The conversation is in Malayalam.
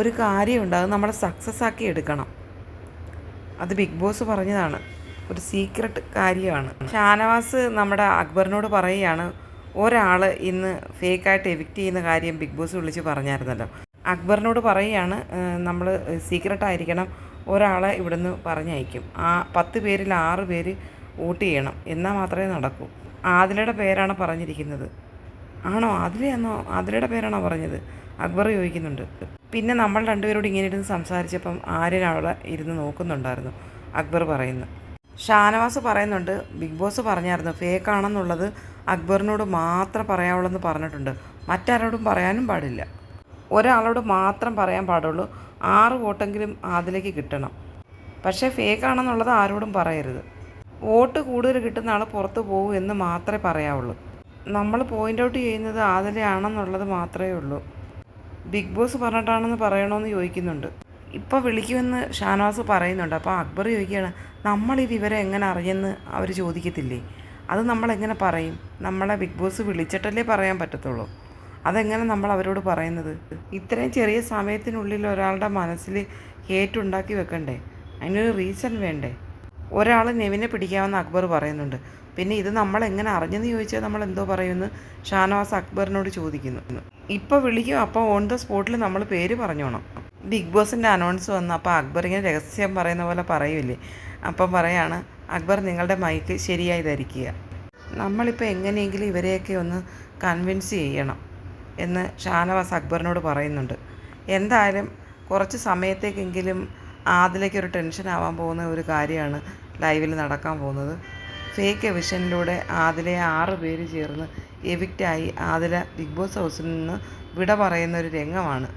ഒരു കാര്യമുണ്ട്, അത് നമ്മൾ സക്സസ് ആക്കി എടുക്കണം. അത് ബിഗ് ബോസ് പറഞ്ഞതാണ്, ഒരു സീക്രട്ട് കാര്യമാണ്. ഷാനവാസ് നമ്മുടെ അക്ബറിനോട് പറയുകയാണ്, ഒരാൾ ഇന്ന് ഫേക്കായിട്ട് എവിക്റ്റ് ചെയ്യുന്ന കാര്യം ബിഗ് ബോസ് വിളിച്ച് പറഞ്ഞായിരുന്നല്ലോ. അക്ബറിനോട് പറയുകയാണ്, നമ്മൾ സീക്രട്ടായിരിക്കണം, ഒരാളെ ഇവിടുന്ന് പറഞ്ഞയക്കും. ആ 10 പേരിൽ 6 പേര് വോട്ട് ചെയ്യണം, എന്നാൽ മാത്രമേ നടക്കൂ. ആദിലയുടെ പേരാണ് പറഞ്ഞിരിക്കുന്നത്. ആണോ, ആദിലയുടെ പേരാണോ പറഞ്ഞത്? അക്ബർ ചോദിക്കുന്നുണ്ട്. പിന്നെ നമ്മൾ രണ്ടുപേരോട് ഇങ്ങനെ ഇരുന്ന് സംസാരിച്ചപ്പം ആര്യൻ അവിടെ ഇരുന്ന് നോക്കുന്നുണ്ടായിരുന്നു. അക്ബർ പറയുന്നു. ഷാനവാസ് പറയുന്നുണ്ട്, ബിഗ് ബോസ് പറഞ്ഞായിരുന്നു ഫേക്കാണെന്നുള്ളത് അക്ബറിനോട് മാത്രം പറയാവുള്ളൂ പറഞ്ഞിട്ടുണ്ട്, മറ്റാരോടും പറയാനും പാടില്ല. ഒരാളോട് മാത്രം പറയാൻ പാടുള്ളൂ. 6 വോട്ടെങ്കിലും അതിലേക്ക് കിട്ടണം. പക്ഷേ ഫേക്കാണെന്നുള്ളത് ആരോടും പറയരുത്. വോട്ട് കൂടുതൽ കിട്ടുന്ന ആൾ പുറത്ത് പോകും എന്ന് മാത്രമേ പറയാവുള്ളൂ. നമ്മൾ പോയിൻ്റ് ഔട്ട് ചെയ്യുന്നത് ആദിലയാണെന്നുള്ളത് മാത്രമേ ഉള്ളൂ. ബിഗ് ബോസ് പറഞ്ഞിട്ടാണെന്ന് പറയണമെന്ന് ചോദിക്കുന്നുണ്ട്. ഇപ്പോൾ വിളിക്കുമെന്ന് ഷാനവാസ് പറയുന്നുണ്ട്. അപ്പോൾ അക്ബർ ചോദിക്കുകയാണ്, നമ്മൾ ഈ വിവരം എങ്ങനെ അറിഞ്ഞെന്ന് അവർ ചോദിക്കത്തില്ലേ? അത് നമ്മളെങ്ങനെ പറയും? നമ്മളെ ബിഗ് ബോസ് വിളിച്ചിട്ടല്ലേ പറയാൻ പറ്റത്തുള്ളൂ. അതെങ്ങനെ നമ്മൾ അവരോട് പറയുന്നത്? ഇത്രയും ചെറിയ സമയത്തിനുള്ളിൽ ഒരാളുടെ മനസ്സിൽ ഹേറ്റ് ഉണ്ടാക്കി വെക്കണ്ടേ? അതിനൊരു റീസൺ വേണ്ടേ? ഒരാൾ നെവിനെ പിടിക്കാമെന്ന് അക്ബർ പറയുന്നുണ്ട്. പിന്നെ ഇത് നമ്മൾ എങ്ങനെ അറിഞ്ഞെന്ന് ചോദിച്ചാൽ നമ്മൾ എന്തോ പറയുമെന്ന് ഷാനവാസ് അക്ബറിനോട് ചോദിക്കുന്നു. ഇപ്പോൾ വിളിക്കും, അപ്പോൾ ഓൺ ദ സ്പോട്ടിൽ നമ്മൾ പേര് പറഞ്ഞോണം. ബിഗ് ബോസിൻ്റെ അനൗൺസ് വന്നു. അപ്പോൾ അക്ബർ ഇങ്ങനെ രഹസ്യം പറയുന്ന പോലെ പറയൂലേ, അപ്പം പറയാണ്, അക്ബർ നിങ്ങളുടെ മൈക്ക് ശരിയായി ധരിക്കുക, നമ്മളിപ്പോൾ എങ്ങനെയെങ്കിലും ഇവരെയൊക്കെ ഒന്ന് കൺവിൻസ് ചെയ്യണം എന്ന് ഷാനവാസ് അക്ബറിനോട് പറയുന്നുണ്ട്. എന്തായാലും കുറച്ച് സമയത്തേക്കെങ്കിലും ആദിലേക്കൊരു ടെൻഷൻ ആവാൻ പോകുന്ന ഒരു കാര്യമാണ് ലൈവിൽ നടക്കാൻ പോകുന്നത്. ഫേക്ക് എവിഷനിലൂടെ ആദിലെ 6 പേര് ചേർന്ന് എവിക്റ്റായി ആദില ബിഗ് ബോസ് ഹൗസിൽ നിന്ന് വിട പറയുന്ന ഒരു രംഗമാണ്.